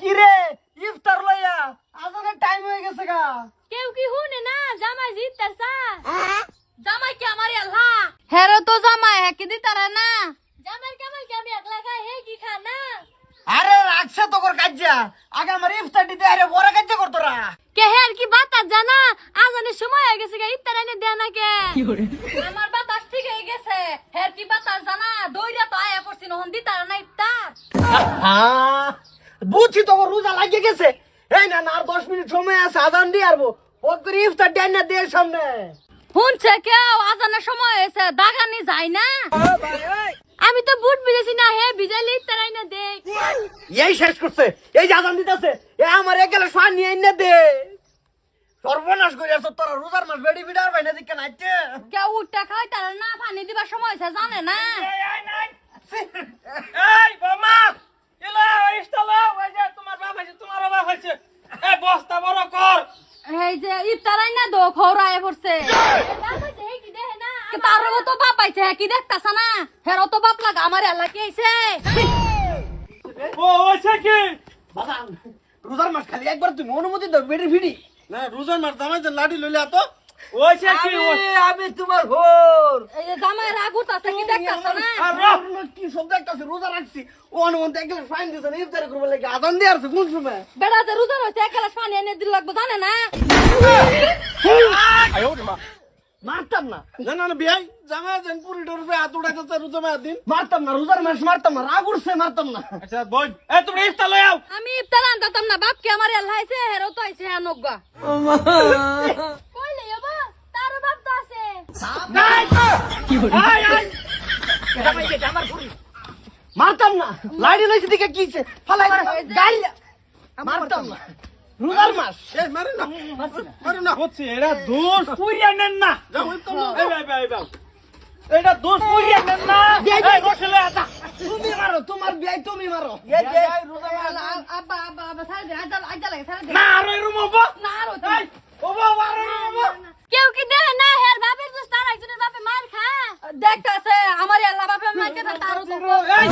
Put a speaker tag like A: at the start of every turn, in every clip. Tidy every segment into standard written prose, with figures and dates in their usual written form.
A: কিরে ইফতার লইয়া আজানের টাইম হয়ে গেছে গা।
B: কেউ কি হুনে না জামাই জিততাছা জামাই কি আমার আল্লাহ হেরো তো জামাই হে কি দিতারে না জামাই কেমন কি আমি একলা খাই হে কি খা না
A: আরে রাখছে তোর কাজ্জা আগে আমার ইফতার দিতে আরে বড় কাজ্জা করতরা
B: কে হের কি বাতাস জানা আজানের সময় হয়ে গেছে গে ইফতার এনে দে না কে আমার বাতাস ঠিক হয়ে গেছে হের কি বাতাস জানা দইরা তো আয়া পড়ছি নহন দিতারে না ইফতার
A: বুঝছি তোর রোজা লাগিয়ে গেছে। এই না আর 10 মিনিট সময় আছে আজান দিয়ে আসবো ও করে ইফতার দেন না দে সামনে
B: শুনছে কেউ আজানের সময় হয়েছে দাগানি যায় না আমি তো বুট ভিজেছি না হে ভিজাইলে ইফতার আইনা দে
A: এই শেষ করছে এই যে আজান দিতেছে এ আমার এক গেলে ফান নিয়ে এনে দে সর্বনাশ করে আসো তোরা রোজার মাস বেড়ি বিড়ার ভাই না দিকে নাইতে
B: কেউ উঠটা খাই তার না পানি দিবার সময় হয়েছে জানে না
C: এই বাবা এলা ইস্তালা ওই যে তোমার বাপ আছে তোমার বাপ আছে এই বস্তা বড় কর
B: এই যে ইফতার আইনা দো খৌরায় পড়ছে তারও তো বাপ আইছে কি দেখতাছ না হেরো তো বাপ লাগা আমার আল্লাহ কি আইছে
C: ও ওইছে কি
A: বাবা রোজার মাস খালি একবার তুমি অনুমতি দাও বেড়ি ভিড়ি
C: না রোজার মাস জামাই যে লাডি লইলা তো ওইছে কি
A: আমি তোমার হোর
B: এই যে জামাই রাগ উঠতাছে কি দেখতাছ না
A: কি সব দেখতাছে রোজা রাখছি ও অনুমতি এক গেলে ফাইন দিছে ইফতার করবে লাগে আজান দিয়ে আসছে কোন সময়
B: বেড়া যে রোজা হইছে এক গ্লাস পানি এনে দিল লাগবে জানে না
A: মারতাম না
C: না না বিয়াই জামাই যেন পুরি ডরবে হাত উড়াইতেছে রোজা মা দিন
A: মারতাম না রোজার মাস মারতাম না রাগ উঠছে মারতাম না
C: আচ্ছা বল এই তুমি ইফতার লই আও
B: আমি ইফতার আনতাম না বাপ কে আমার আল্লাহ আইছে হেরো তো আইছে নগা কইলে যাবো তার বাপ তো আছে
A: মারতাম না লাইডি লইছে দিকে কিছে ফালাই গাইল মারতাম না রোজার মাস
C: এই মারে না মারে না হচ্ছে এরা দোষ পুরিয়া নেন না যাও ইফতার লও এই ভাই ভাই এটা দোষ পুরিয়া নেন না এই রসলে আতা
A: তুমি মারো তোমার বিয়াই তুমি মারো
B: আব্বা আব্বা আব্বা সারা দে আজা লাগে সারা দে
C: না আর এরম হবো
B: না আর
C: এই ও বাবা আর এরম হবো
B: কেউ কি দেহে না হের বাপের দোষ তার একজনের বাপে মার খা দেখতাছে আমার আল্লাহ বাপে মার কে তারও তো
C: এই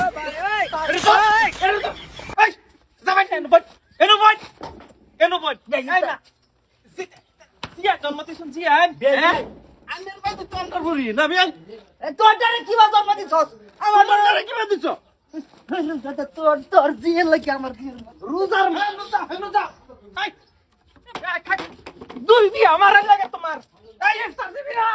C: এই জামাই এনো বল এনো বল এই না সিয়া জন্মতি শুনছি হ্যাঁ আন্নের ভাই তো তন্ডর ভরি না বিয়াই
A: তোর জানে কি বা জন্ম দিছস আমার
C: তন্ডরে কি বাদ দিছো
A: তোর তোর জিয়ে লাগে আমার রোজার মাস
C: হেনো যা এই দুই দি আমার লাগে তোমার এই ইফতার দিবি না